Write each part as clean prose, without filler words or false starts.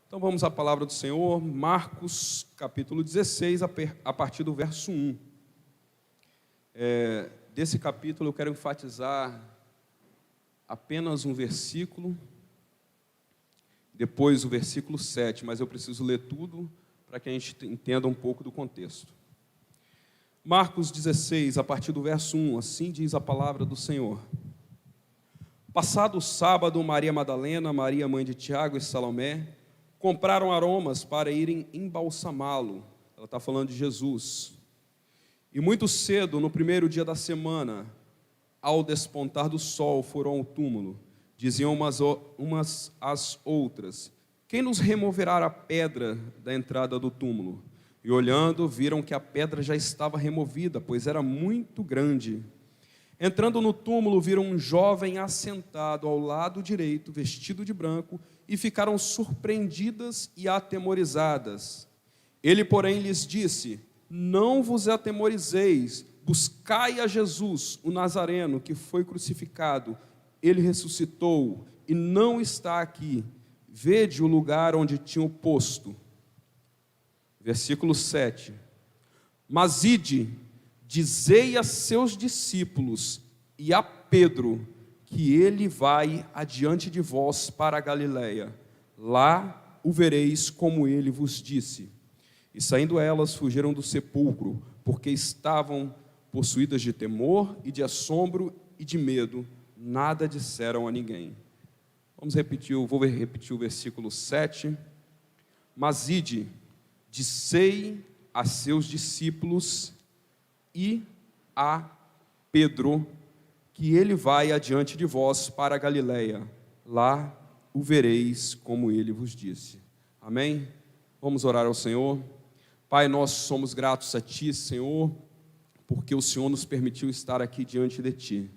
Então vamos à palavra do Senhor, Marcos capítulo 16, a partir do verso 1. Desse capítulo eu quero enfatizar apenas um versículo, depois o versículo 7, mas eu preciso ler tudo para que a gente entenda um pouco do contexto. Marcos 16, a partir do verso 1, assim diz a palavra do Senhor. Passado o sábado, Maria Madalena, Maria mãe de Tiago e Salomé, compraram aromas para irem embalsamá-lo. Ela está falando de Jesus. E muito cedo, no primeiro dia da semana, ao despontar do sol, foram ao túmulo. Diziam umas às outras: quem nos removerá a pedra da entrada do túmulo? E olhando, viram que a pedra já estava removida, pois era muito grande. Entrando no túmulo, viram um jovem assentado ao lado direito, vestido de branco, e ficaram surpreendidas e atemorizadas. Ele, porém, lhes disse: não vos atemorizeis, buscai a Jesus, o Nazareno, que foi crucificado. Ele ressuscitou e não está aqui. Vede o lugar onde tinham posto. Versículo 7. Mas ide, dizei a seus discípulos e a Pedro que ele vai adiante de vós para a Galiléia. Lá o vereis como ele vos disse. E saindo elas, fugiram do sepulcro, porque estavam possuídas de temor e de assombro e de medo. Nada disseram a ninguém. Vou repetir o versículo 7. Mas ide, dizei a seus discípulos e a Pedro que ele vai adiante de vós para a Galiléia. Lá o vereis como ele vos disse. Amém? Vamos orar ao Senhor. Pai, nós somos gratos a Ti, Senhor, porque o Senhor nos permitiu estar aqui diante de Ti.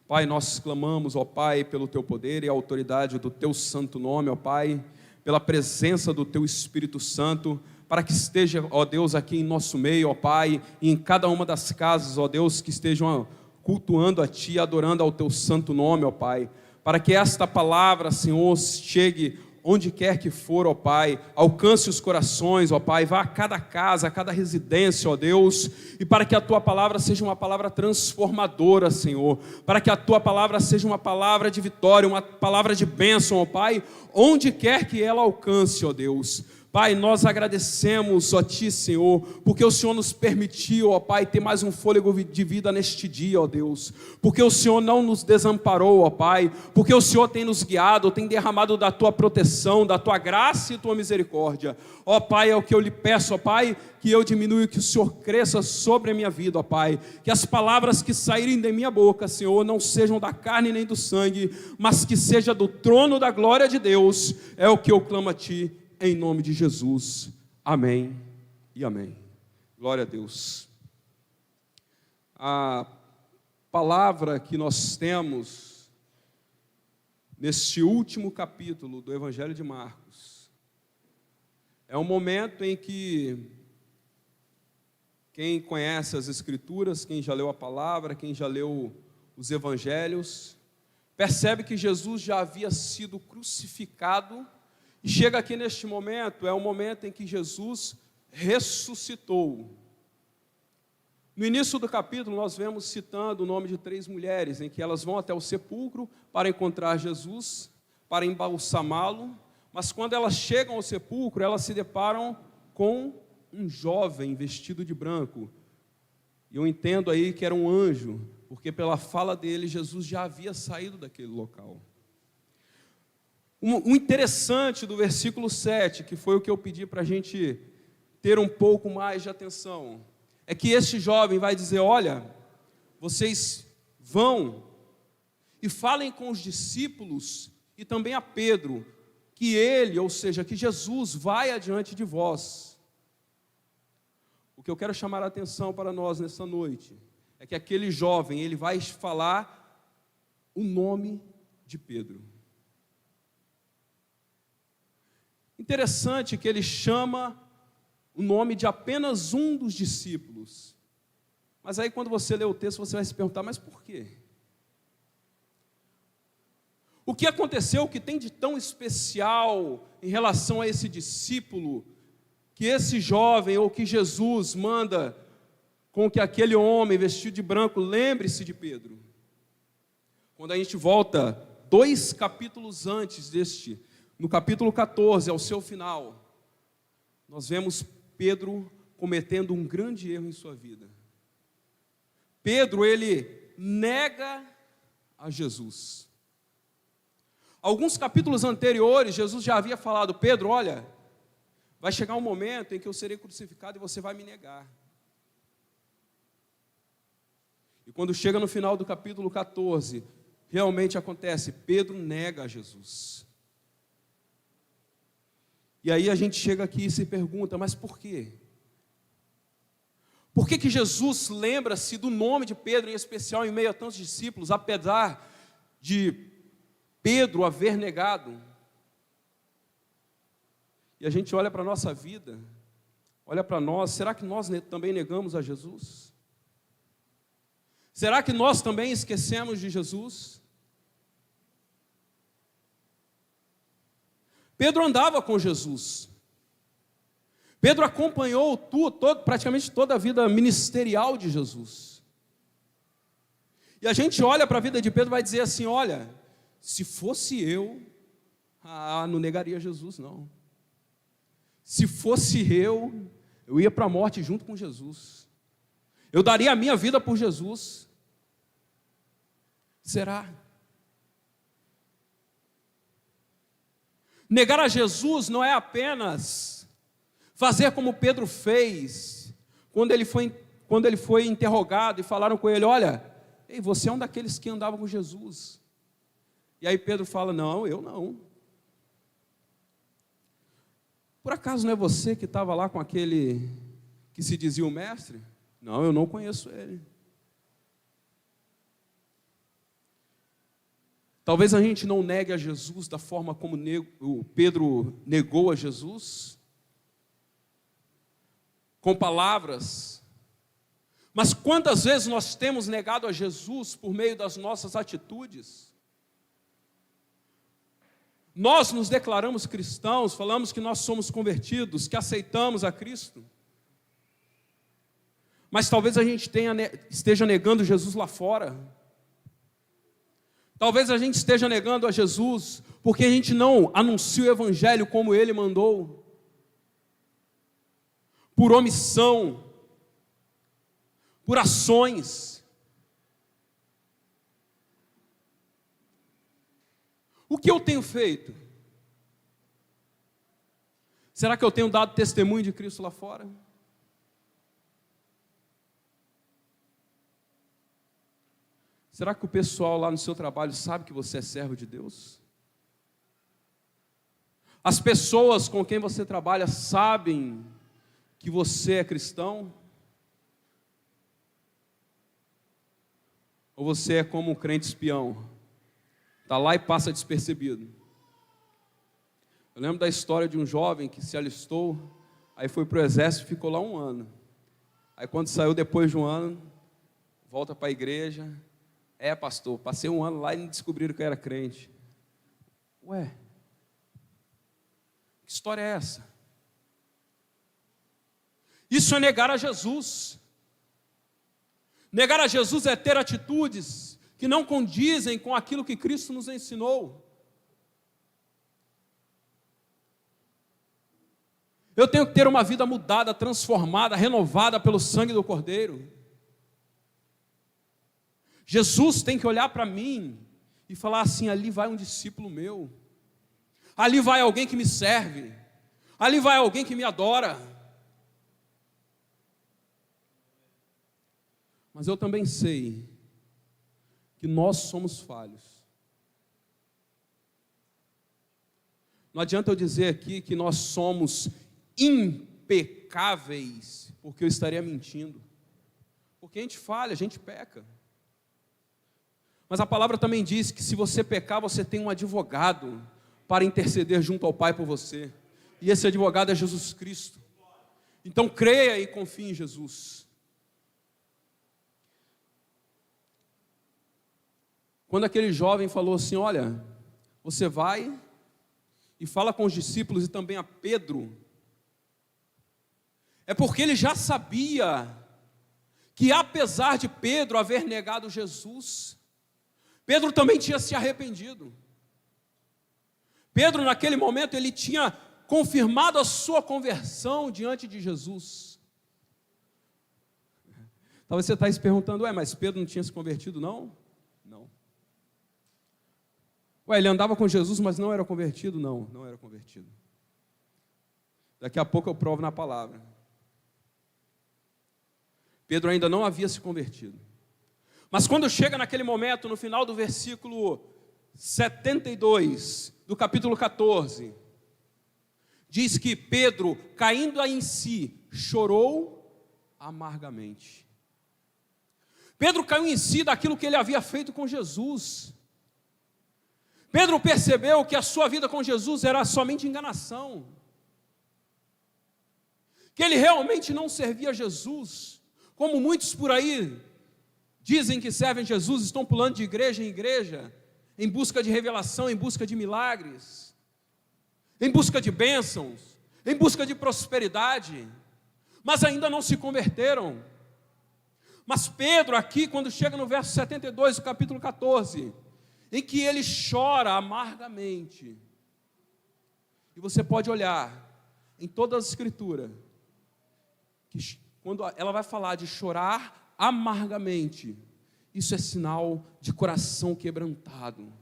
Pai, nós clamamos, ó Pai, pelo Teu poder e a autoridade do Teu santo nome, ó Pai, pela presença do Teu Espírito Santo, para que esteja, ó Deus, aqui em nosso meio, ó Pai, e em cada uma das casas, ó Deus, que estejam cultuando a Ti, adorando ao Teu santo nome, ó Pai, para que esta palavra, Senhor, chegue onde quer que for, ó Pai, alcance os corações, ó Pai, vá a cada casa, a cada residência, ó Deus, e para que a Tua palavra seja uma palavra transformadora, Senhor, para que a Tua palavra seja uma palavra de vitória, uma palavra de bênção, ó Pai, onde quer que ela alcance, ó Deus. Pai, nós agradecemos a Ti, Senhor, porque o Senhor nos permitiu, ó Pai, ter mais um fôlego de vida neste dia, ó Deus, porque o Senhor não nos desamparou, ó Pai, porque o Senhor tem nos guiado, tem derramado da Tua proteção, da Tua graça e Tua misericórdia. Ó Pai, é o que eu lhe peço, ó Pai, que eu diminua e que o Senhor cresça sobre a minha vida, ó Pai, que as palavras que saírem da minha boca, Senhor, não sejam da carne nem do sangue, mas que seja do trono da glória de Deus, é o que eu clamo a Ti, em nome de Jesus, amém e amém. Glória a Deus. A palavra que nós temos neste último capítulo do Evangelho de Marcos é um momento em que quem conhece as Escrituras, quem já leu a palavra, quem já leu os Evangelhos, percebe que Jesus já havia sido crucificado. E chega aqui neste momento, é o momento em que Jesus ressuscitou. No início do capítulo, nós vemos citando o nome de 3 mulheres, em que elas vão até o sepulcro para encontrar Jesus, para embalsamá-lo, mas quando elas chegam ao sepulcro, elas se deparam com um jovem vestido de branco. E eu entendo aí que era um anjo, porque pela fala dele, Jesus já havia saído daquele local. O interessante do versículo 7, que foi o que eu pedi para a gente ter um pouco mais de atenção, é que este jovem vai dizer: olha, vocês vão e falem com os discípulos e também a Pedro, que ele, ou seja, que Jesus vai adiante de vós. O que eu quero chamar a atenção para nós nessa noite é que aquele jovem, ele vai falar o nome de Pedro. Interessante que ele chama o nome de apenas um dos discípulos. Mas aí quando você lê o texto, você vai se perguntar: mas por quê? O que aconteceu, o que tem de tão especial em relação a esse discípulo, que esse jovem, ou que Jesus manda com que aquele homem vestido de branco lembre-se de Pedro? Quando a gente volta 2 capítulos antes deste, no capítulo 14, ao seu final, nós vemos Pedro cometendo um grande erro em sua vida. Pedro, ele nega a Jesus. Alguns capítulos anteriores, Jesus já havia falado: Pedro, olha, vai chegar um momento em que eu serei crucificado e você vai me negar. E quando chega no final do capítulo 14, realmente acontece, Pedro nega a Jesus. E aí a gente chega aqui e se pergunta: mas por quê? Por que Jesus lembra-se do nome de Pedro, em especial em meio a tantos discípulos, apesar de Pedro haver negado? E a gente olha para a nossa vida, olha para nós, será que nós também negamos a Jesus? Será que nós também esquecemos de Jesus? Pedro andava com Jesus. Pedro acompanhou praticamente toda a vida ministerial de Jesus. E a gente olha para a vida de Pedro e vai dizer assim: olha, se fosse eu, não negaria Jesus, não. Se fosse eu ia para a morte junto com Jesus. Eu daria a minha vida por Jesus. Será? Negar a Jesus não é apenas fazer como Pedro fez, quando ele foi interrogado e falaram com ele: olha, ei, você é um daqueles que andava com Jesus. E aí Pedro fala: não, eu não. Por acaso não é você que estava lá com aquele que se dizia o mestre? Não, eu não conheço ele. Talvez a gente não negue a Jesus da forma como o Pedro negou a Jesus, com palavras, mas quantas vezes nós temos negado a Jesus por meio das nossas atitudes? Nós nos declaramos cristãos, falamos que nós somos convertidos, que aceitamos a Cristo, mas talvez a gente esteja negando Jesus lá fora. Talvez a gente esteja negando a Jesus porque a gente não anuncia o Evangelho como Ele mandou, por omissão, por ações. O que eu tenho feito? Será que eu tenho dado testemunho de Cristo lá fora? Será que o pessoal lá no seu trabalho sabe que você é servo de Deus? As pessoas com quem você trabalha sabem que você é cristão? Ou você é como um crente espião? Está lá e passa despercebido. Eu lembro da história de um jovem que se alistou, aí foi para o exército e ficou lá 1 ano. Aí quando saiu depois de 1 ano, volta para a igreja: pastor, passei 1 ano lá e descobriram que eu era crente. Ué, que história é essa? Isso é negar a Jesus. Negar a Jesus é ter atitudes que não condizem com aquilo que Cristo nos ensinou. Eu tenho que ter uma vida mudada, transformada, renovada pelo sangue do Cordeiro. Jesus tem que olhar para mim e falar assim: ali vai um discípulo meu, ali vai alguém que me serve, ali vai alguém que me adora. Mas eu também sei que nós somos falhos. Não adianta eu dizer aqui que nós somos impecáveis, porque eu estaria mentindo. Porque a gente falha, a gente peca. Mas a palavra também diz que se você pecar, você tem um advogado para interceder junto ao Pai por você. E esse advogado é Jesus Cristo. Então creia e confie em Jesus. Quando aquele jovem falou assim: olha, você vai e fala com os discípulos e também a Pedro, é porque ele já sabia que apesar de Pedro haver negado Jesus, Pedro também tinha se arrependido. Pedro naquele momento ele tinha confirmado a sua conversão diante de Jesus. Talvez você está se perguntando, mas Pedro não tinha se convertido não? Não. Ele andava com Jesus, mas não era convertido? Não era convertido. Daqui a pouco eu provo na palavra. Pedro ainda não havia se convertido. Mas quando chega naquele momento, no final do versículo 72, do capítulo 14, diz que Pedro, caindo em si, chorou amargamente. Pedro caiu em si daquilo que ele havia feito com Jesus. Pedro percebeu que a sua vida com Jesus era somente enganação, que ele realmente não servia a Jesus, como muitos por aí dizem que servem Jesus, estão pulando de igreja em igreja, em busca de revelação, em busca de milagres, em busca de bênçãos, em busca de prosperidade, mas ainda não se converteram. Mas Pedro aqui, quando chega no verso 72 do capítulo 14, em que ele chora amargamente, e você pode olhar em toda a Escritura, que quando ela vai falar de chorar amargamente, isso é sinal de coração quebrantado,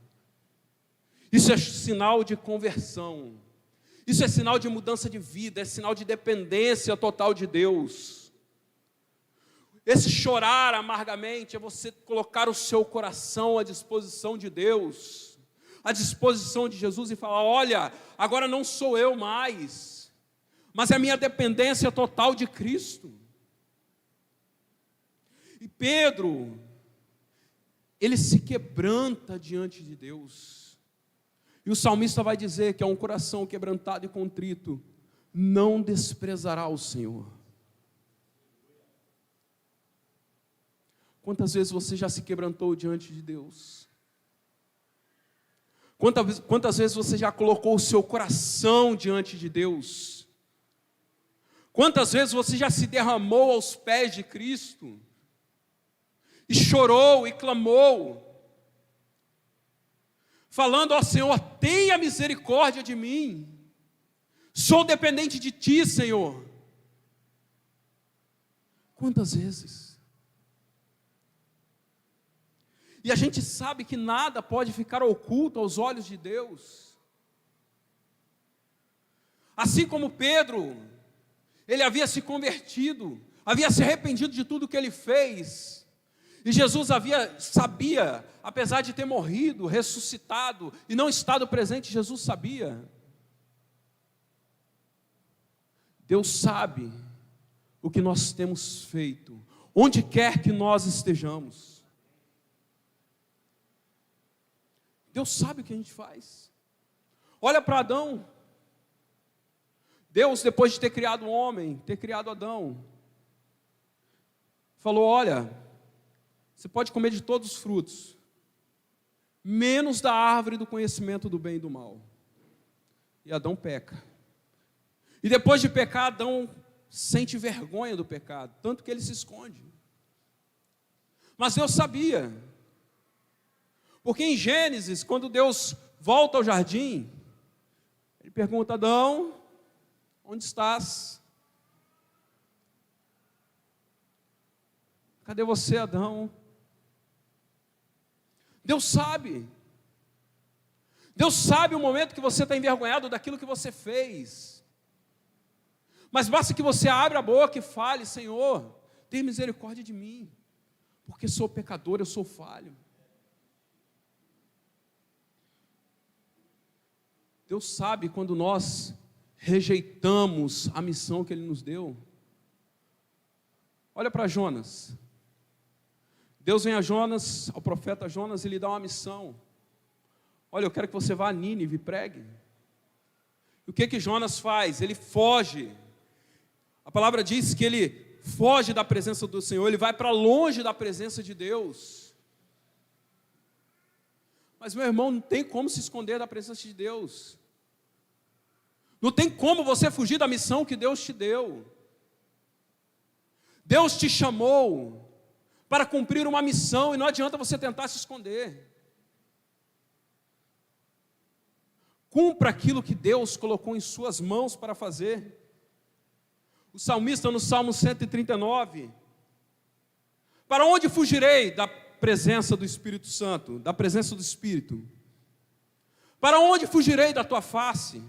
isso é sinal de conversão, isso é sinal de mudança de vida, é sinal de dependência total de Deus. Esse chorar amargamente é você colocar o seu coração à disposição de Deus, à disposição de Jesus e falar, olha, agora não sou eu mais, mas é a minha dependência total de Cristo. E Pedro, ele se quebranta diante de Deus. E o salmista vai dizer que é um coração quebrantado e contrito, não desprezará o Senhor. Quantas vezes você já se quebrantou diante de Deus? Quantas vezes você já colocou o seu coração diante de Deus? Quantas vezes você já se derramou aos pés de Cristo? E chorou e clamou, falando ao Senhor, tenha misericórdia de mim, sou dependente de Ti, Senhor. Quantas vezes? E a gente sabe que nada pode ficar oculto aos olhos de Deus. Assim como Pedro, ele havia se convertido, havia se arrependido de tudo que ele fez, e Jesus sabia, apesar de ter morrido, ressuscitado e não estado presente, Jesus sabia. Deus sabe o que nós temos feito, onde quer que nós estejamos. Deus sabe o que a gente faz. Olha para Adão. Deus, depois de ter criado o homem, ter criado Adão, falou, olha, você pode comer de todos os frutos, menos da árvore do conhecimento do bem e do mal. E Adão peca. E depois de pecar, Adão sente vergonha do pecado, tanto que ele se esconde. Mas Deus sabia. Porque em Gênesis, quando Deus volta ao jardim, Ele pergunta, Adão, onde estás? Cadê você, Adão? Deus sabe. Deus sabe o momento que você está envergonhado daquilo que você fez. Mas basta que você abra a boca e fale, Senhor, tenha misericórdia de mim, porque sou pecador, eu sou falho. Deus sabe quando nós rejeitamos a missão que Ele nos deu. Olha para Jonas. Deus vem a Jonas, ao profeta Jonas, e lhe dá uma missão. Olha, eu quero que você vá a Nínive e pregue. E o que Jonas faz? Ele foge. A palavra diz que ele foge da presença do Senhor, ele vai para longe da presença de Deus. Mas, meu irmão, não tem como se esconder da presença de Deus. Não tem como você fugir da missão que Deus te deu. Deus te chamou para cumprir uma missão e não adianta você tentar se esconder. Cumpra aquilo que Deus colocou em suas mãos para fazer. O salmista no Salmo 139, para onde fugirei da presença do Espírito Santo, da presença do Espírito? Para onde fugirei da tua face?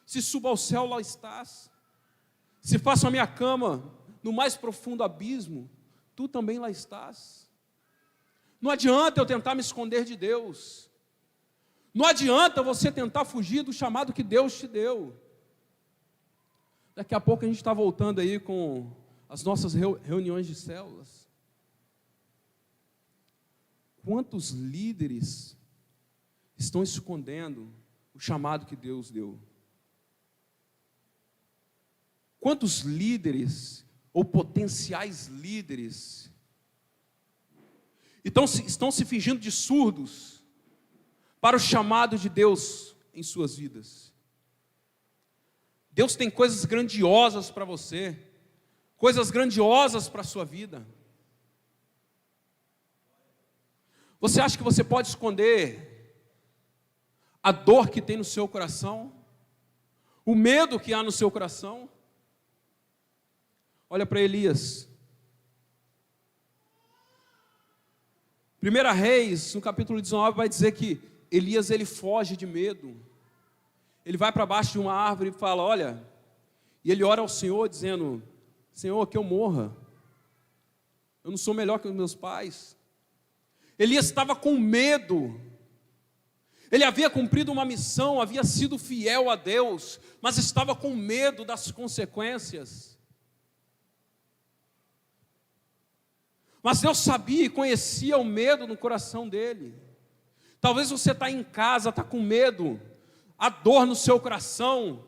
Se subo ao céu, lá estás. Se faço a minha cama no mais profundo abismo, tu também lá estás. Não adianta eu tentar me esconder de Deus. Não adianta você tentar fugir do chamado que Deus te deu. Daqui a pouco a gente está voltando aí com as nossas reuniões de células. Quantos líderes estão escondendo o chamado que Deus deu? Quantos líderes ou potenciais líderes estão se fingindo de surdos para o chamado de Deus em suas vidas? Deus tem coisas grandiosas para você, coisas grandiosas para a sua vida. Você acha que você pode esconder a dor que tem no seu coração? O medo que há no seu coração? Olha para Elias. 1 Reis, no capítulo 19, vai dizer que Elias, ele foge de medo. Ele vai para baixo de uma árvore e fala, olha, e ele ora ao Senhor dizendo, Senhor, que eu morra. Eu não sou melhor que os meus pais. Elias estava com medo. Ele havia cumprido uma missão, havia sido fiel a Deus, mas estava com medo das consequências. Mas Deus sabia e conhecia o medo no coração dele. Talvez você está em casa, está com medo, a dor no seu coração,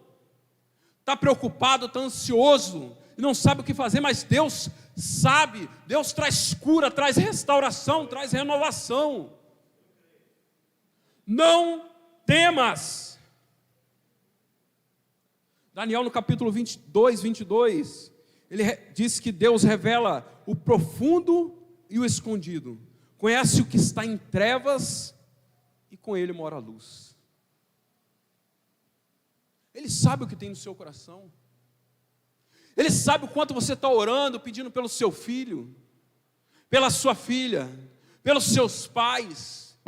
está preocupado, está ansioso, e não sabe o que fazer, mas Deus sabe, Deus traz cura, traz restauração, traz renovação. Não temas. Daniel no capítulo 22, ele diz que Deus revela o profundo e o escondido. Conhece o que está em trevas e com ele mora a luz. Ele sabe o que tem no seu coração. Ele sabe o quanto você está orando, pedindo pelo seu filho, pela sua filha, pelos seus pais,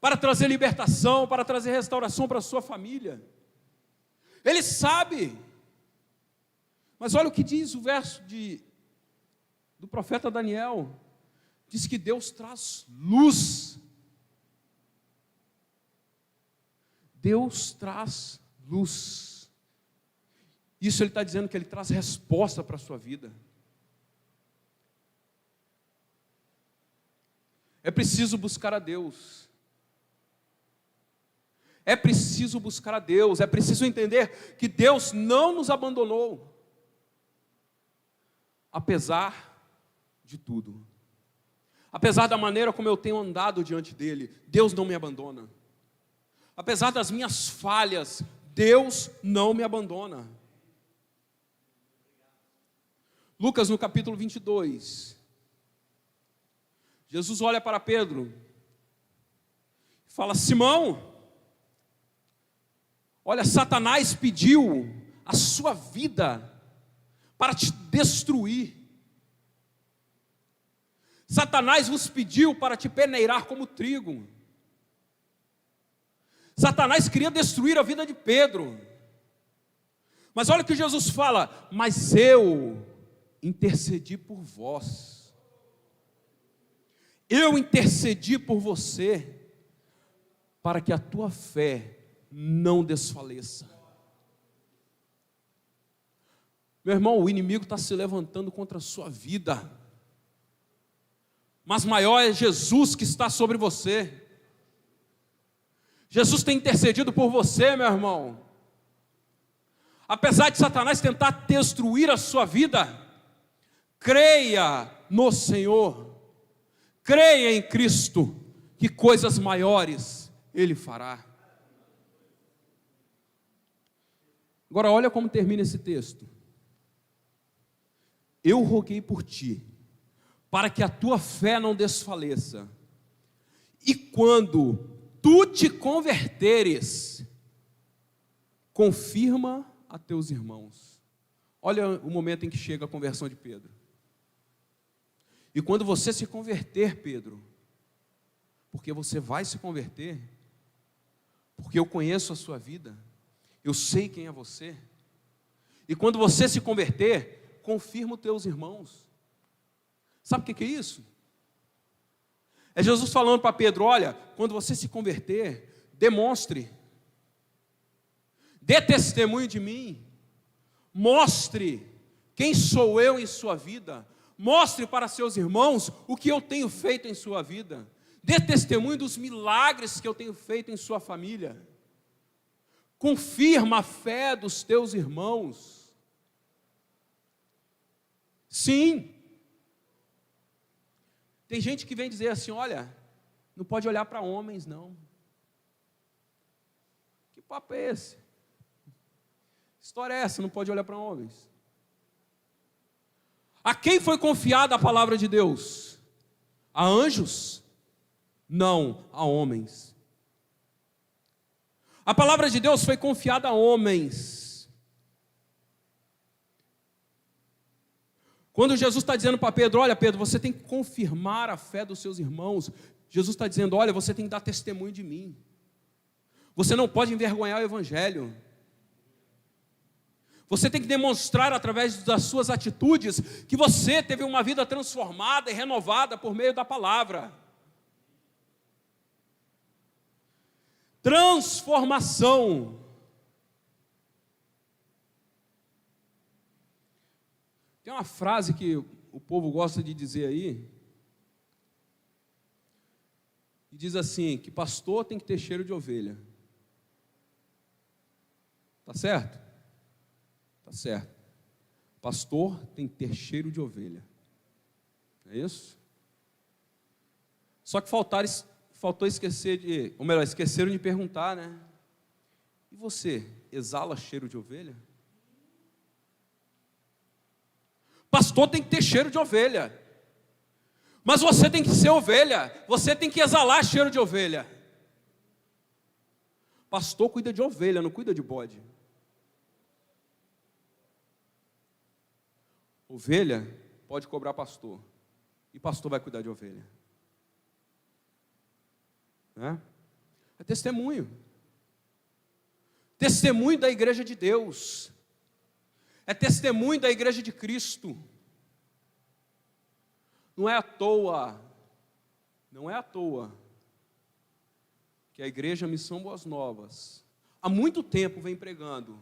para trazer libertação, para trazer restauração para a sua família. Ele sabe. Mas olha o que diz o verso do profeta Daniel. Diz que Deus traz luz. Deus traz luz. Isso ele está dizendo que ele traz resposta para a sua vida. É preciso buscar a Deus. É preciso buscar a Deus. É preciso entender que Deus não nos abandonou. Apesar de tudo. Apesar da maneira como eu tenho andado diante dele, Deus não me abandona. Apesar das minhas falhas, Deus não me abandona. Lucas no capítulo 22. Jesus olha para Pedro e fala, Simão, olha, Satanás pediu a sua vida para te destruir. Satanás vos pediu para te peneirar como trigo. Satanás queria destruir a vida de Pedro. Mas olha o que Jesus fala, mas eu intercedi por vós. Eu intercedi por você, para que a tua fé não desfaleça. Meu irmão, o inimigo está se levantando contra a sua vida, mas maior é Jesus que está sobre você. Jesus tem intercedido por você, meu irmão. Apesar de Satanás tentar destruir a sua vida, creia no Senhor, creia em Cristo, que coisas maiores Ele fará. Agora olha como termina esse texto. Eu roguei por ti, para que a tua fé não desfaleça. E quando tu te converteres, confirma a teus irmãos. Olha o momento em que chega a conversão de Pedro. E quando você se converter, Pedro, porque você vai se converter, porque eu conheço a sua vida, eu sei quem é você. E quando você se converter, confirma os teus irmãos. Sabe o que é isso? É Jesus falando para Pedro: olha, quando você se converter, demonstre, dê testemunho de mim, mostre quem sou eu em sua vida, mostre para seus irmãos o que eu tenho feito em sua vida, dê testemunho dos milagres que eu tenho feito em sua família, confirma a fé dos teus irmãos. Sim, tem gente que vem dizer assim: olha, não pode olhar para homens não. Que papo é esse? Que história é essa? Não pode olhar para homens. A quem foi confiada a palavra de Deus? A anjos? Não, a homens. A palavra de Deus foi confiada a homens. Quando Jesus está dizendo para Pedro: olha Pedro, você tem que confirmar a fé dos seus irmãos, Jesus está dizendo: olha, você tem que dar testemunho de mim. Você não pode envergonhar o Evangelho. Você tem que demonstrar através das suas atitudes que você teve uma vida transformada e renovada por meio da palavra. Transformação. Tem uma frase que o povo gosta de dizer aí, e diz assim, que pastor tem que ter cheiro de ovelha. Tá certo? Tá certo. Pastor tem que ter cheiro de ovelha. É isso? Só que faltou esquecer de, ou melhor, esqueceram de perguntar, né? E você, exala cheiro de ovelha? Pastor tem que ter cheiro de ovelha. Mas você tem que ser ovelha. Você tem que exalar cheiro de ovelha. Pastor cuida de ovelha, não cuida de bode. Ovelha pode cobrar pastor. E pastor vai cuidar de ovelha. É testemunho. Testemunho da igreja de Deus. É testemunho da igreja de Cristo. Não é à toa que a igreja Missão Boas Novas há muito tempo vem pregando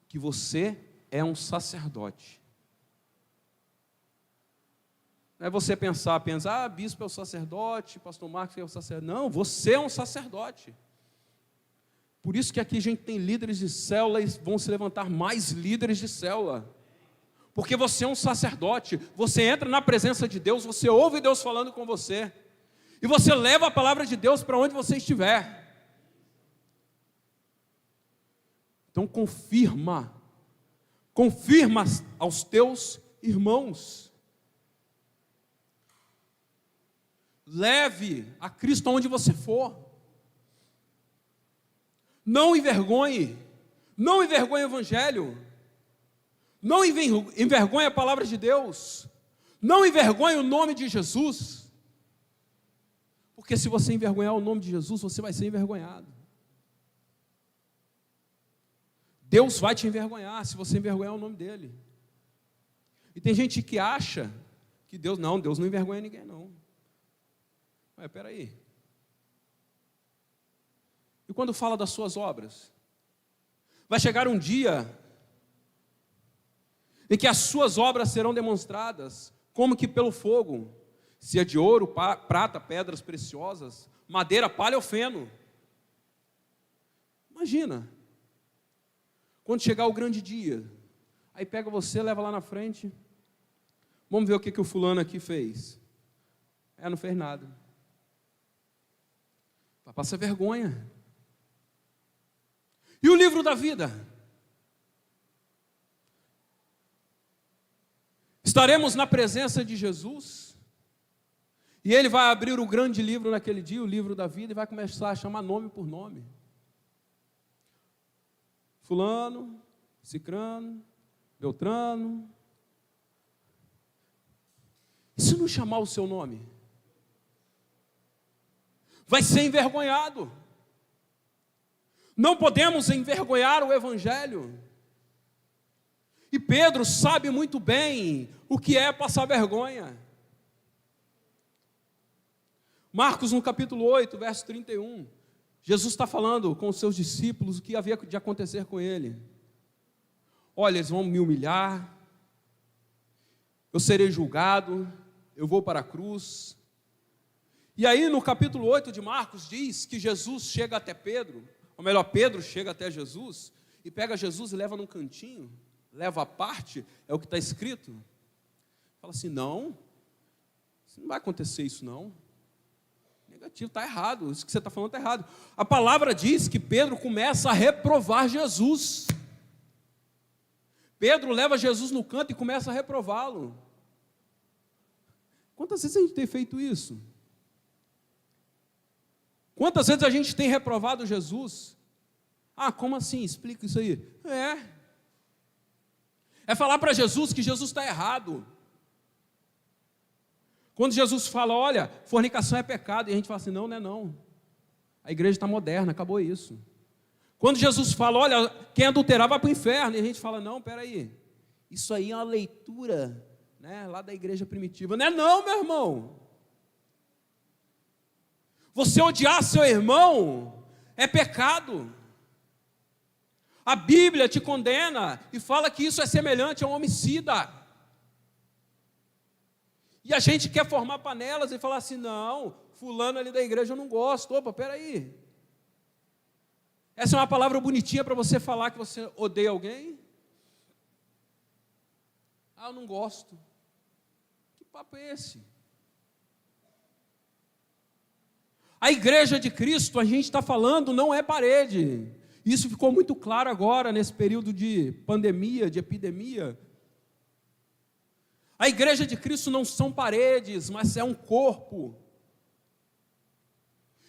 que você é um sacerdote. Não é você pensar, bispo é o sacerdote, pastor Marcos é o sacerdote. Não, você é um sacerdote. Por isso que aqui a gente tem líderes de célula e vão se levantar mais líderes de célula. Porque você é um sacerdote, você entra na presença de Deus, você ouve Deus falando com você. E você leva a palavra de Deus para onde você estiver. Então confirma aos teus irmãos. Leve a Cristo aonde você for. Não envergonhe o Evangelho. Não envergonhe a palavra de Deus. Não envergonhe o nome de Jesus. Porque se você envergonhar o nome de Jesus, você vai ser envergonhado. Deus vai te envergonhar se você envergonhar o nome dele. E tem gente que acha que Deus não envergonha ninguém não. Mas peraí. E quando fala das suas obras? Vai chegar um dia em que as suas obras serão demonstradas, como que pelo fogo, se é de ouro, prata, pedras preciosas, madeira, palha ou feno. Imagina, quando chegar o grande dia, aí pega você, leva lá na frente, vamos ver o que o fulano aqui fez. Não fez nada. vai passar vergonha. E o livro da vida? Estaremos na presença de Jesus, e Ele vai abrir o grande livro naquele dia, o livro da vida, e vai começar a chamar nome por nome. Fulano, Cicrano, Beltrano. E se não chamar o seu nome? Vai ser envergonhado. Não podemos envergonhar o Evangelho. E Pedro sabe muito bem o que é passar vergonha. Marcos, no capítulo 8, verso 31, Jesus está falando com os seus discípulos o que havia de acontecer com ele. Olha, eles vão me humilhar, eu serei julgado, eu vou para a cruz. E aí no capítulo 8 de Marcos diz que Jesus chega até Pedro, ou melhor, Pedro chega até Jesus, e pega Jesus e leva num cantinho, leva à parte, é o que está escrito. Fala assim, não vai acontecer isso não. Negativo, está errado, isso que você está falando está errado. A palavra diz que Pedro começa a reprovar Jesus. Pedro leva Jesus no canto e começa a reprová-lo. Quantas vezes a gente tem feito isso? Quantas vezes a gente tem reprovado Jesus? Ah, como assim? Explica isso aí. É falar para Jesus que Jesus está errado. Quando Jesus fala, olha, fornicação é pecado, e a gente fala assim, não é não. A igreja está moderna, acabou isso. Quando Jesus fala, olha, quem adulterar vai para o inferno, e a gente fala, não, peraí, isso aí é uma leitura, né, lá da igreja primitiva. Não é não, meu irmão. Você odiar seu irmão é pecado. A Bíblia te condena e fala que isso é semelhante a um homicida. E a gente quer formar panelas e falar assim, não, fulano ali da igreja eu não gosto. Opa, peraí. Essa é uma palavra bonitinha para você falar que você odeia alguém? Ah, eu não gosto. Que papo é esse? A igreja de Cristo, a gente está falando, não é parede. Isso ficou muito claro agora, nesse período de pandemia, de epidemia. A igreja de Cristo não são paredes, mas é um corpo.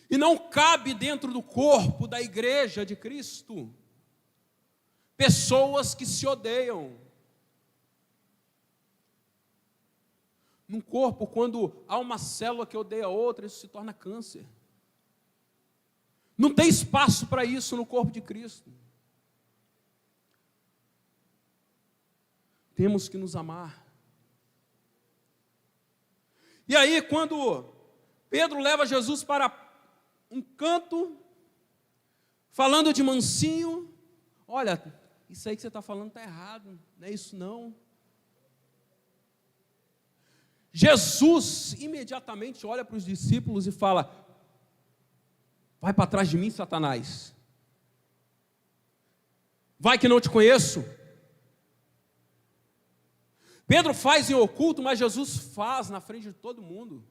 E não cabe dentro do corpo da igreja de Cristo pessoas que se odeiam. Num corpo, quando há uma célula que odeia a outra, isso se torna câncer. Não tem espaço para isso no corpo de Cristo. Temos que nos amar. E aí, quando Pedro leva Jesus para um canto, falando de mansinho, olha, isso aí que você está falando está errado, não é isso não. Jesus imediatamente olha para os discípulos e fala, vai para trás de mim, Satanás. Vai que não te conheço. Pedro faz em oculto, mas Jesus faz na frente de todo mundo.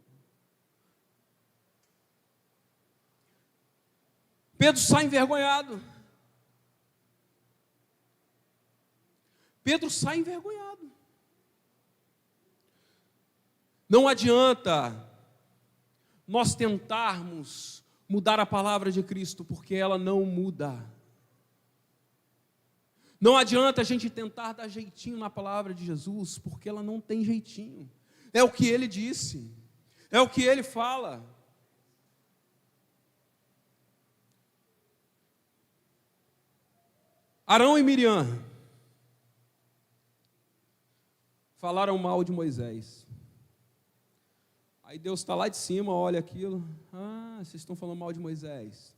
Pedro sai envergonhado. Pedro sai envergonhado. Não adianta nós tentarmos mudar a palavra de Cristo, porque ela não muda. Não adianta a gente tentar dar jeitinho na palavra de Jesus, porque ela não tem jeitinho. É o que ele disse, é o que ele fala. Arão e Miriam falaram mal de Moisés. Aí Deus está lá de cima, olha aquilo. Ah, vocês estão falando mal de Moisés.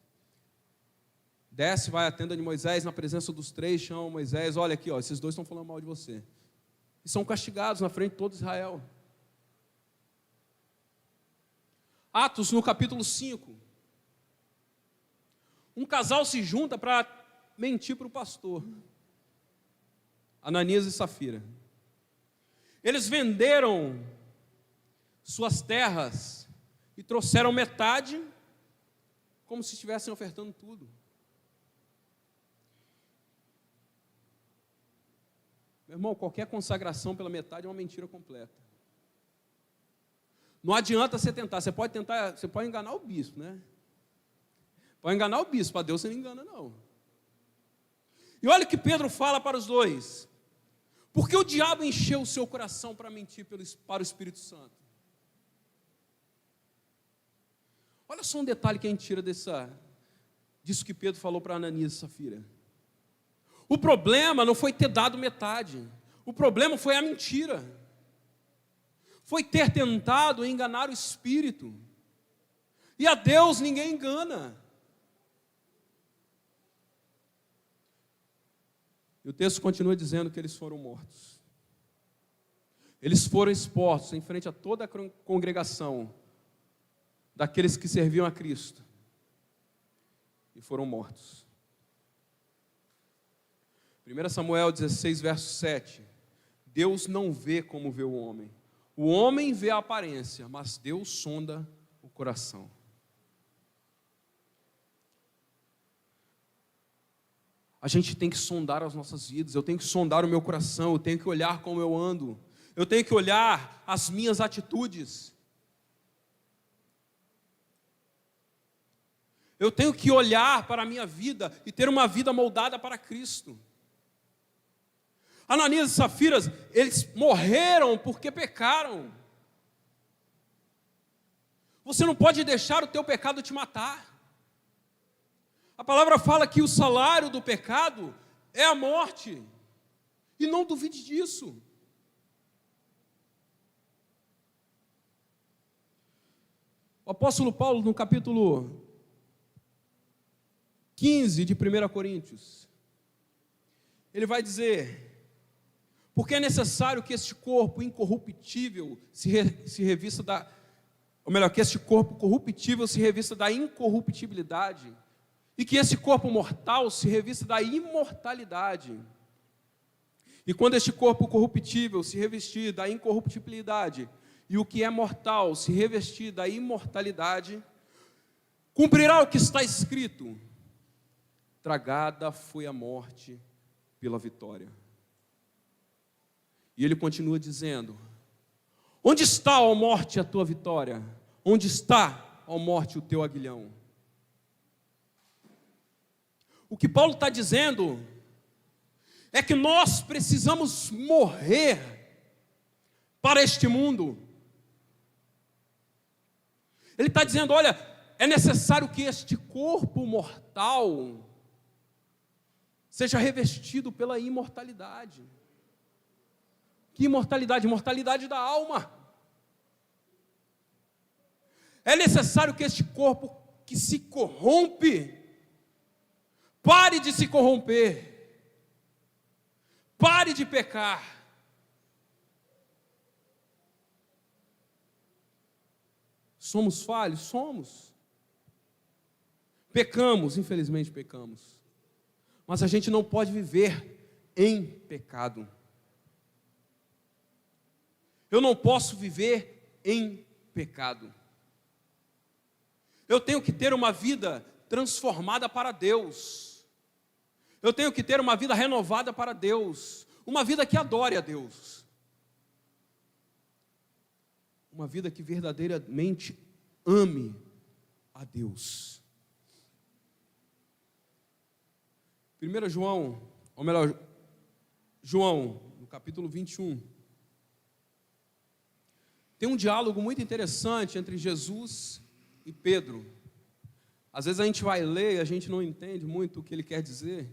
Desce, vai à tenda de Moisés, na presença dos três, chama Moisés, olha aqui, ó, esses dois estão falando mal de você. E são castigados na frente de todo Israel. Atos, no capítulo 5. Um casal se junta para mentir para o pastor. Ananias e Safira. Eles venderam suas terras e trouxeram metade como se estivessem ofertando tudo. Meu irmão, qualquer consagração pela metade é uma mentira completa. Não adianta você tentar, você pode enganar o bispo, né? Pode enganar o bispo, para Deus você não engana, não. E olha o que Pedro fala para os dois. Porque o diabo encheu o seu coração para mentir para o Espírito Santo. Olha só um detalhe que a gente tira disso que Pedro falou para Ananias e Safira. O problema não foi ter dado metade. O problema foi a mentira. Foi ter tentado enganar o Espírito. E a Deus ninguém engana. E o texto continua dizendo que eles foram mortos. Eles foram expostos em frente a toda a congregação daqueles que serviam a Cristo. E foram mortos. 1 Samuel 16, verso 7. Deus não vê como vê o homem. O homem vê a aparência, mas Deus sonda o coração. A gente tem que sondar as nossas vidas, eu tenho que sondar o meu coração, eu tenho que olhar como eu ando, eu tenho que olhar as minhas atitudes. Eu tenho que olhar para a minha vida e ter uma vida moldada para Cristo. Ananias e Safiras, eles morreram porque pecaram. Você não pode deixar o teu pecado te matar. A palavra fala que o salário do pecado é a morte. E não duvide disso. O apóstolo Paulo, no capítulo 15 de 1 Coríntios, ele vai dizer: porque é necessário que este corpo incorruptível se revista que este corpo corruptível se revista da incorruptibilidade, e que esse corpo mortal se revista da imortalidade. E quando este corpo corruptível se revestir da incorruptibilidade, e o que é mortal se revestir da imortalidade, cumprirá o que está escrito: tragada foi a morte pela vitória. E ele continua dizendo: onde está, ó morte, a tua vitória? Onde está, ó morte, o teu aguilhão? O que Paulo está dizendo é que nós precisamos morrer para este mundo. Ele está dizendo: olha, é necessário que este corpo mortal seja revestido pela imortalidade. Que imortalidade? Imortalidade da alma. É necessário que este corpo que se corrompe, pare de se corromper, pare de pecar. Somos falhos? Somos. Pecamos, infelizmente pecamos. Mas a gente não pode viver em pecado. Eu não posso viver em pecado. Eu tenho que ter uma vida transformada para Deus. Eu tenho que ter uma vida renovada para Deus. Uma vida que adore a Deus. Uma vida que verdadeiramente ame a Deus. 1 João, ou melhor, João, no capítulo 21, tem um diálogo muito interessante entre Jesus e Pedro. Às vezes a gente vai ler e a gente não entende muito o que ele quer dizer,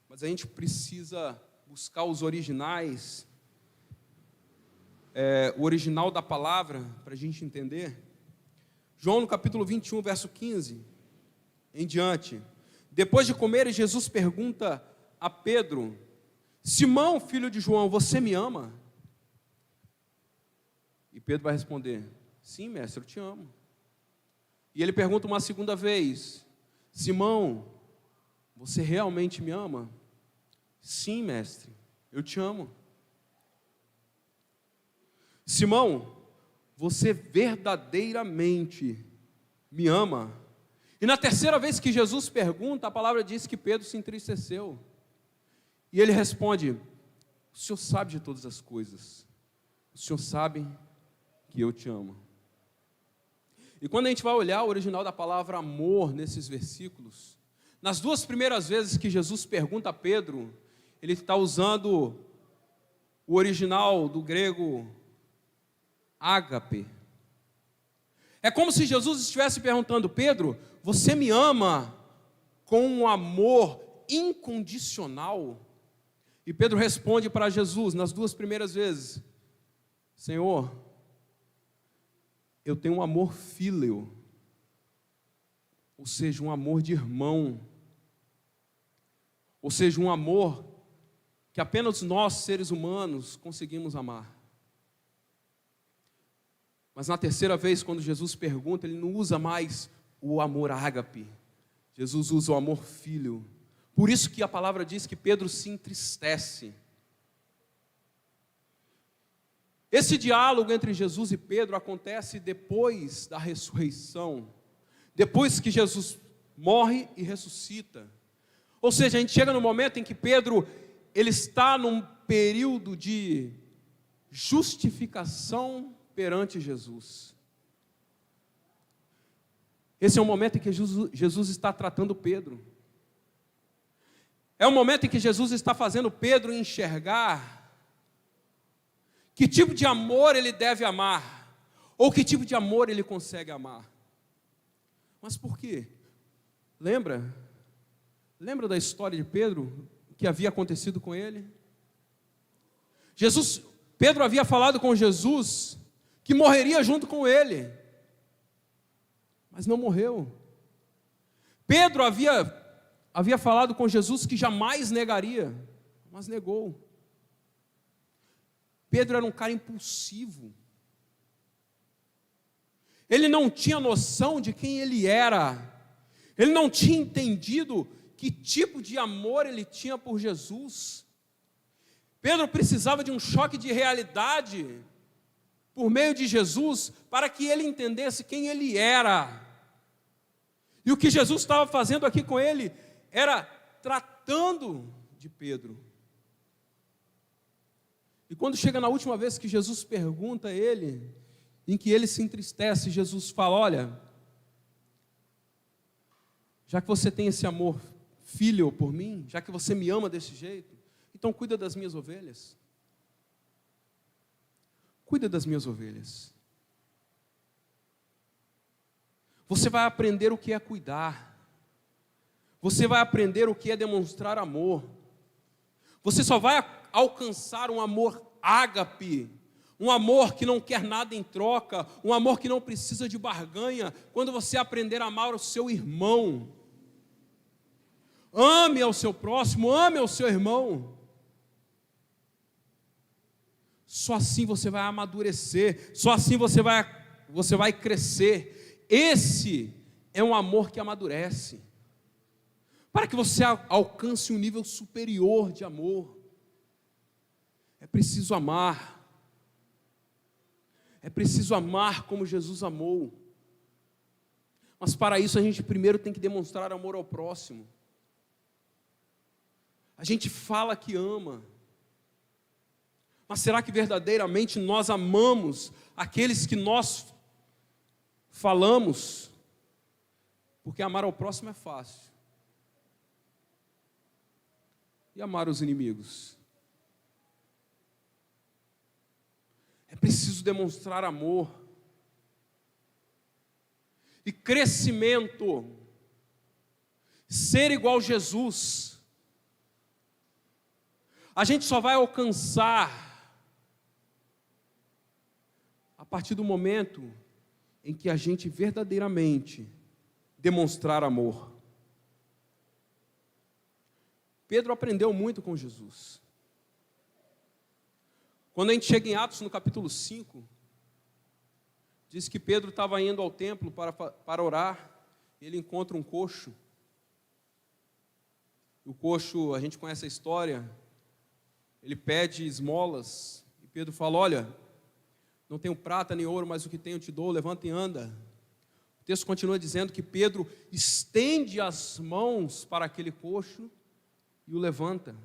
mas a gente precisa buscar os originais, o original da palavra, para a gente entender. João, no capítulo 21, verso 15, em diante. Depois de comer, Jesus pergunta a Pedro: Simão, filho de João, você me ama? E Pedro vai responder: sim, mestre, eu te amo. E ele pergunta uma segunda vez: Simão, você realmente me ama? Sim, mestre, eu te amo. Simão, você verdadeiramente me ama? E na terceira vez que Jesus pergunta, a palavra diz que Pedro se entristeceu. E ele responde: o Senhor sabe de todas as coisas. O Senhor sabe que eu te amo. E quando a gente vai olhar o original da palavra amor nesses versículos, nas duas primeiras vezes que Jesus pergunta a Pedro, ele está usando o original do grego ágape. É como se Jesus estivesse perguntando: Pedro, você me ama com um amor incondicional? E Pedro responde para Jesus nas duas primeiras vezes: Senhor, eu tenho um amor fíleo, ou seja, um amor de irmão, ou seja, um amor que apenas nós, seres humanos, conseguimos amar. Mas na terceira vez, quando Jesus pergunta, ele não usa mais o amor ágape, Jesus usa o amor filho. Por isso que a palavra diz que Pedro se entristece. Esse diálogo entre Jesus e Pedro acontece depois da ressurreição, depois que Jesus morre e ressuscita. Ou seja, a gente chega no momento em que Pedro, ele está num período de justificação perante Jesus. Esse é o momento em que Jesus está tratando Pedro. É o momento em que Jesus está fazendo Pedro enxergar que tipo de amor ele deve amar, ou que tipo de amor ele consegue amar. Mas por quê? Lembra da história de Pedro, o que havia acontecido com ele? Pedro havia falado com Jesus que morreria junto com ele, mas não morreu. Pedro havia falado com Jesus que jamais negaria, mas negou. Pedro era um cara impulsivo. Ele não tinha noção de quem ele era. Ele não tinha entendido que tipo de amor ele tinha por Jesus. Pedro precisava de um choque de realidade por meio de Jesus para que ele entendesse quem ele era. E o que Jesus estava fazendo aqui com ele era tratando de Pedro. E quando chega na última vez que Jesus pergunta a ele, em que ele se entristece, Jesus fala: olha, já que você tem esse amor filho por mim, já que você me ama desse jeito, então cuida das minhas ovelhas. Cuida das minhas ovelhas. Você vai aprender o que é cuidar. Você vai aprender o que é demonstrar amor. Você só vai alcançar um amor ágape, um amor que não quer nada em troca, um amor que não precisa de barganha, quando você aprender a amar o seu irmão. Ame ao seu próximo, ame ao seu irmão. Só assim você vai amadurecer, só assim você vai crescer. Esse é um amor que amadurece, para que você alcance um nível superior de amor. É preciso amar. É preciso amar como Jesus amou. Mas para isso a gente primeiro tem que demonstrar amor ao próximo. A gente fala que ama, mas será que verdadeiramente nós amamos aqueles que nós falamos? Porque amar ao próximo é fácil. E amar os inimigos? É preciso demonstrar amor. E crescimento. Ser igual a Jesus. A gente só vai alcançar a partir do momento em que a gente verdadeiramente demonstrar amor. Pedro aprendeu muito com Jesus. Quando a gente chega em Atos, no capítulo 5, diz que Pedro estava indo ao templo para orar, e ele encontra um coxo. O coxo, a gente conhece a história, ele pede esmolas, e Pedro fala: olha, não tenho prata nem ouro, mas o que tenho te dou, levanta e anda. texto continua dizendo que Pedro estende as mãos para aquele coxo e o levanta.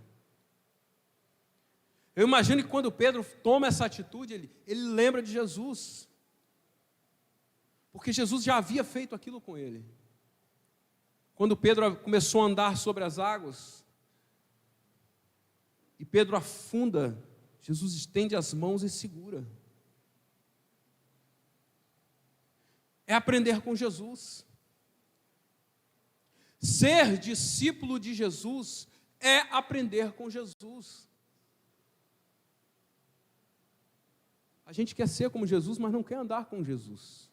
Eu imagino que quando Pedro toma essa atitude, ele lembra de Jesus. Porque Jesus já havia feito aquilo com ele. Quando Pedro começou a andar sobre as águas, e Pedro afunda, Jesus estende as mãos e segura. É aprender com Jesus. Ser discípulo de Jesus é aprender com Jesus. A gente quer ser como Jesus, mas não quer andar com Jesus.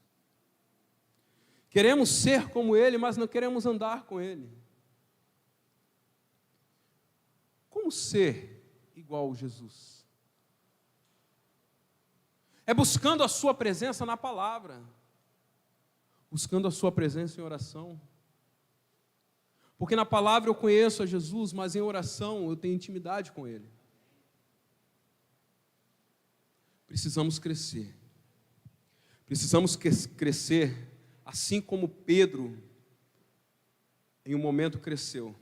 Queremos ser como Ele, mas não queremos andar com Ele. Como ser igual a Jesus? É buscando a sua presença na palavra, buscando a sua presença em oração. Porque na palavra eu conheço a Jesus, mas em oração eu tenho intimidade com Ele. Precisamos crescer. Precisamos crescer assim como Pedro em um momento cresceu.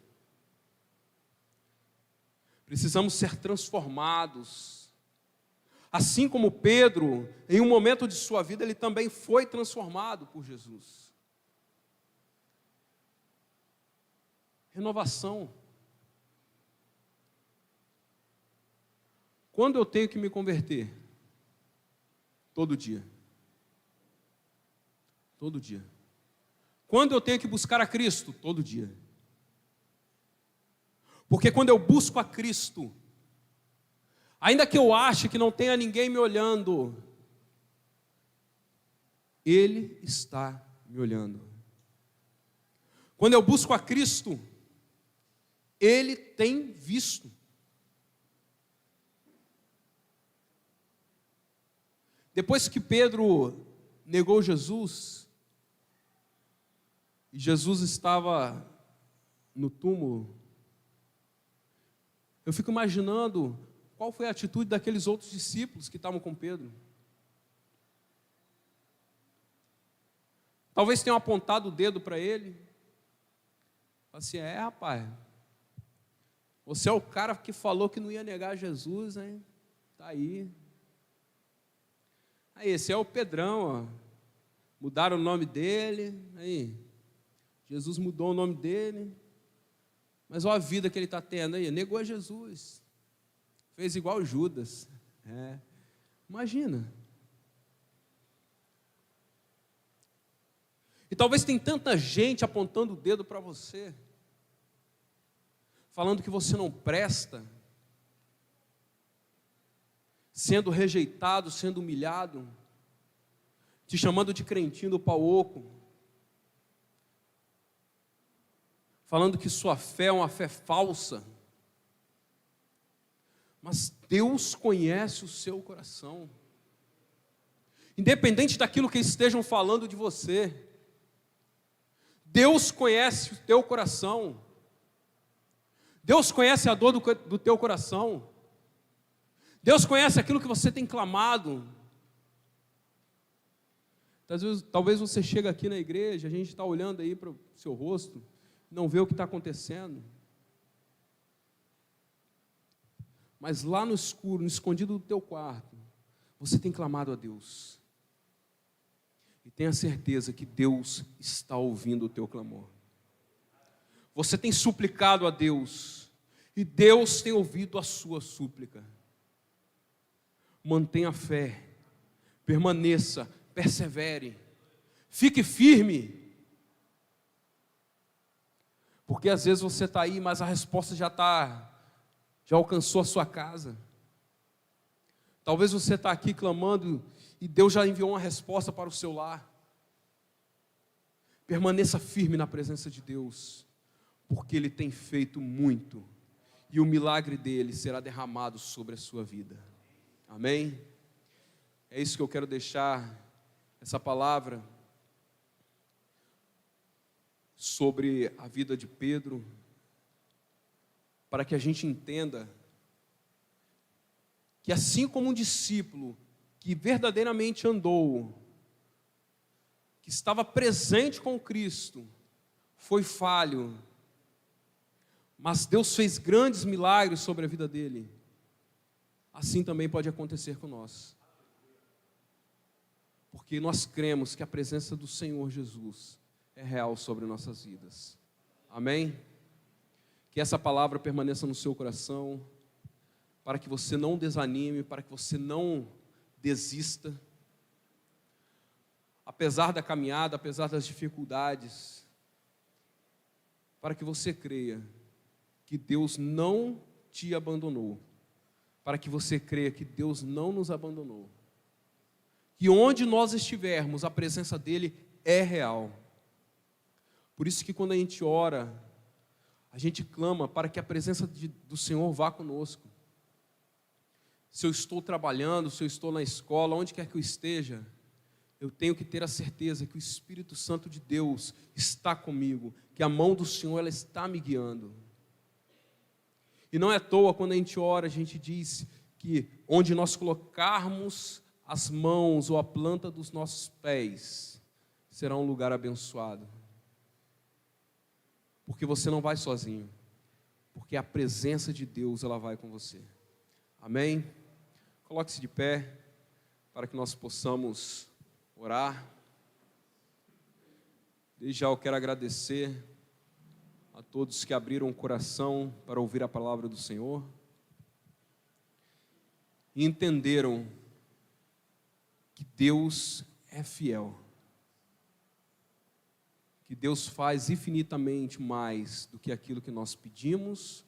Precisamos ser transformados. Assim como Pedro, em um momento de sua vida, ele também foi transformado por Jesus. Renovação. Quando eu tenho que me converter? Todo dia. Todo dia. Quando eu tenho que buscar a Cristo? Todo dia. Porque quando eu busco a Cristo, ainda que eu ache que não tenha ninguém me olhando, Ele está me olhando. Quando eu busco a Cristo, Ele tem visto. Depois que Pedro negou Jesus, e Jesus estava no túmulo, eu fico imaginando qual foi a atitude daqueles outros discípulos que estavam com Pedro. Talvez tenham apontado o dedo para ele. Assim, rapaz, você é o cara que falou que não ia negar Jesus, hein? Tá aí. Aí, esse é o Pedrão, ó. Mudaram o nome dele. Aí, Jesus mudou o nome dele. Mas olha a vida que ele está tendo aí. Negou a Jesus. Fez igual Judas. Imagina. E talvez tem tanta gente apontando o dedo para você, falando que você não presta, sendo rejeitado, sendo humilhado, te chamando de crentinho do pau oco, falando que sua fé é uma fé falsa. Mas Deus conhece o seu coração. Independente daquilo que estejam falando de você, Deus conhece o teu coração. Deus conhece a dor do teu coração. Deus conhece aquilo que você tem clamado. Talvez você chega aqui na igreja, a gente está olhando aí para o seu rosto, não vê o que está acontecendo. Mas lá no escuro, no escondido do teu quarto, você tem clamado a Deus. E tenha certeza que Deus está ouvindo o teu clamor. Você tem suplicado a Deus, e Deus tem ouvido a sua súplica. Mantenha a fé, permaneça, persevere, fique firme. Porque às vezes você está aí, mas a resposta já alcançou a sua casa. Talvez você está aqui clamando e Deus já enviou uma resposta para o seu lar. Permaneça firme na presença de Deus, porque Ele tem feito muito, e o milagre dele será derramado sobre a sua vida. Amém? É isso que eu quero deixar, essa palavra sobre a vida de Pedro, para que a gente entenda que assim como um discípulo que verdadeiramente andou, que estava presente com Cristo, foi falho, mas Deus fez grandes milagres sobre a vida dele, assim também pode acontecer com nós. Porque nós cremos que a presença do Senhor Jesus é real sobre nossas vidas. Amém? Que essa palavra permaneça no seu coração, para que você não desanime, para que você não desista. Apesar da caminhada, apesar das dificuldades, para que você creia que Deus não te abandonou, para que você creia que Deus não nos abandonou, que onde nós estivermos, a presença dEle é real. Por isso que quando a gente ora, a gente clama para que a presença do Senhor vá conosco. Se eu estou trabalhando, se eu estou na escola, onde quer que eu esteja, eu tenho que ter a certeza que o Espírito Santo de Deus está comigo, que a mão do Senhor ela está me guiando. E não é à toa, quando a gente ora, a gente diz que onde nós colocarmos as mãos ou a planta dos nossos pés, será um lugar abençoado. Porque você não vai sozinho, porque a presença de Deus ela vai com você. Amém? Coloque-se de pé, para que nós possamos orar. Desde já eu quero agradecer a todos que abriram o coração para ouvir a palavra do Senhor e entenderam que Deus é fiel, que Deus faz infinitamente mais do que aquilo que nós pedimos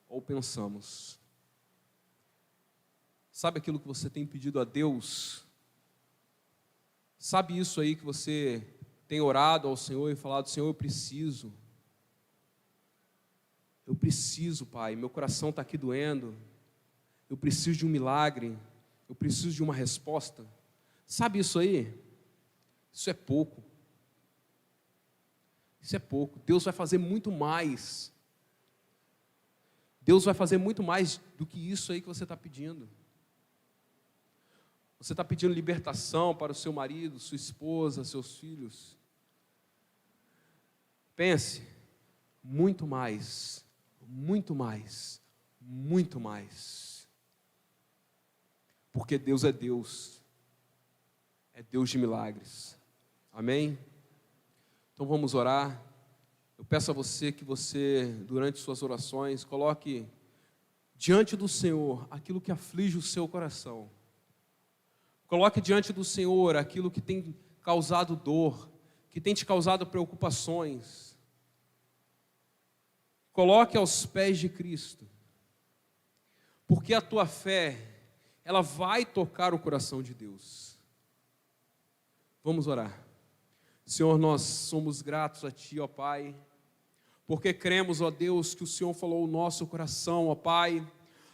ou pensamos. Sabe aquilo que você tem pedido a Deus? Sabe isso aí que você tem orado ao Senhor e falado: Senhor, eu preciso, Pai, meu coração está aqui doendo, eu preciso de um milagre, eu preciso de uma resposta. Sabe isso aí? Isso é pouco. Isso é pouco. Deus vai fazer muito mais. Deus vai fazer muito mais do que isso aí que você está pedindo. Você está pedindo libertação para o seu marido, sua esposa, seus filhos. Pense, muito mais, muito mais, muito mais. Porque Deus é Deus. É Deus de milagres. Amém? Então vamos orar. Eu peço a você que você, durante suas orações, coloque diante do Senhor aquilo que aflige o seu coração. Coloque diante do Senhor aquilo que tem causado dor, que tem te causado preocupações. Coloque aos pés de Cristo. Porque a tua fé, ela vai tocar o coração de Deus. Vamos orar. Senhor, nós somos gratos a Ti, ó Pai, porque cremos, ó Deus, que o Senhor falou o nosso coração, ó Pai.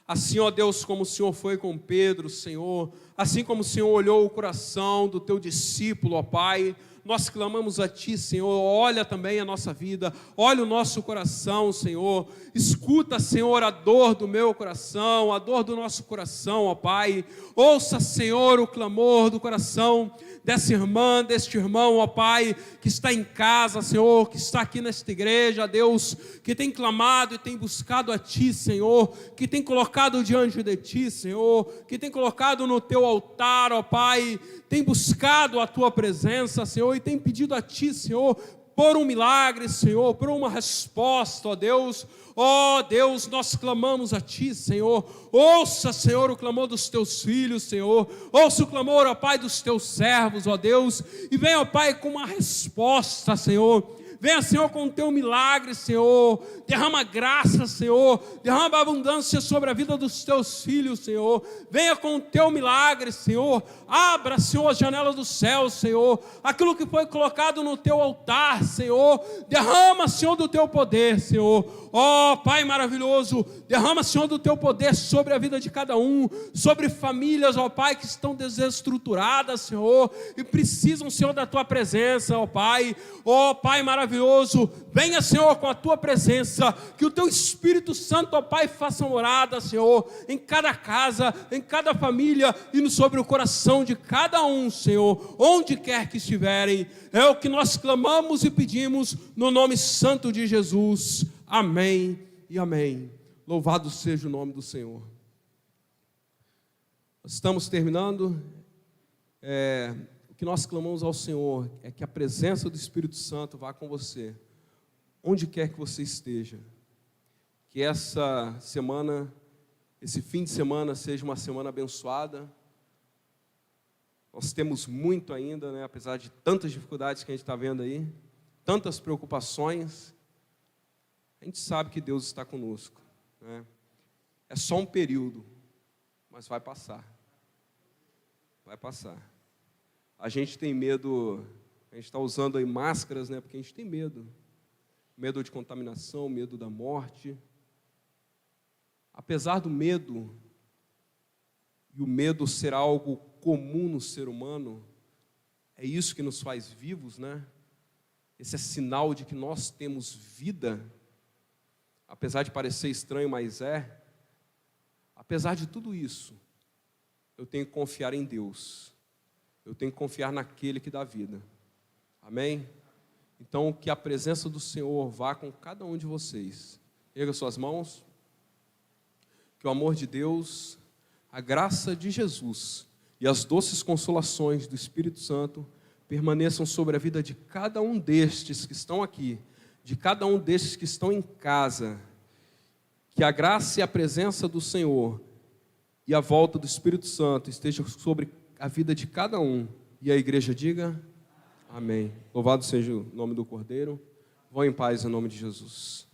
Assim, ó Deus, como o Senhor foi com Pedro, Senhor, assim como o Senhor olhou o coração do Teu discípulo, ó Pai, nós clamamos a Ti, Senhor, olha também a nossa vida, olha o nosso coração, Senhor, escuta, Senhor, a dor do meu coração, a dor do nosso coração, ó Pai, ouça, Senhor, o clamor do coração dessa irmã, deste irmão, ó Pai, que está em casa, Senhor, que está aqui nesta igreja, Deus, que tem clamado e tem buscado a Ti, Senhor, que tem colocado diante de Ti, Senhor, que tem colocado no Teu altar, ó Pai, tem buscado a Tua presença, Senhor, e tem pedido a Ti, Senhor, por um milagre, Senhor, por uma resposta, ó Deus. Ó Deus, nós clamamos a Ti, Senhor. Ouça, Senhor, o clamor dos Teus filhos, Senhor. Ouça o clamor, ó Pai, dos Teus servos, ó Deus. E venha, ó Pai, com uma resposta, Senhor. Venha, Senhor, com o Teu milagre, Senhor. Derrama graça, Senhor. Derrama abundância sobre a vida dos Teus filhos, Senhor. Venha com o Teu milagre, Senhor. Abra, Senhor, as janelas do céu, Senhor. Aquilo que foi colocado no Teu altar, Senhor. Derrama, Senhor, do Teu poder, Senhor. Ó Pai maravilhoso, derrama, Senhor, do Teu poder sobre a vida de cada um, sobre famílias, ó Pai, que estão desestruturadas, Senhor, e precisam, Senhor, da Tua presença, ó Pai. Ó Pai maravilhoso, maravilhoso, venha, Senhor, com a Tua presença, que o Teu Espírito Santo, ó Pai, faça morada, Senhor, em cada casa, em cada família, e sobre o coração de cada um, Senhor, onde quer que estiverem, é o que nós clamamos e pedimos, no nome santo de Jesus, amém e amém. Louvado seja o nome do Senhor. Nós estamos terminando. O que nós clamamos ao Senhor é que a presença do Espírito Santo vá com você, onde quer que você esteja. Que essa semana, esse fim de semana, seja uma semana abençoada. Nós temos muito ainda, né, apesar de tantas dificuldades que a gente está vendo aí, tantas preocupações, a gente sabe que Deus está conosco, né? É só um período, mas vai passar. Vai passar. A gente tem medo, a gente está usando aí máscaras, né, porque a gente tem medo. Medo de contaminação, medo da morte. Apesar do medo, e o medo ser algo comum no ser humano, é isso que nos faz vivos, né? Esse é sinal de que nós temos vida, apesar de parecer estranho, mas é. Apesar de tudo isso, eu tenho que confiar em Deus. Eu tenho que confiar naquele que dá vida. Amém? Então, que a presença do Senhor vá com cada um de vocês. Erga suas mãos. Que o amor de Deus, a graça de Jesus e as doces consolações do Espírito Santo permaneçam sobre a vida de cada um destes que estão aqui, de cada um destes que estão em casa. Que a graça e a presença do Senhor e a volta do Espírito Santo esteja sobre a vida de cada um. E a igreja diga amém. Louvado seja o nome do Cordeiro. Vão em paz em nome de Jesus.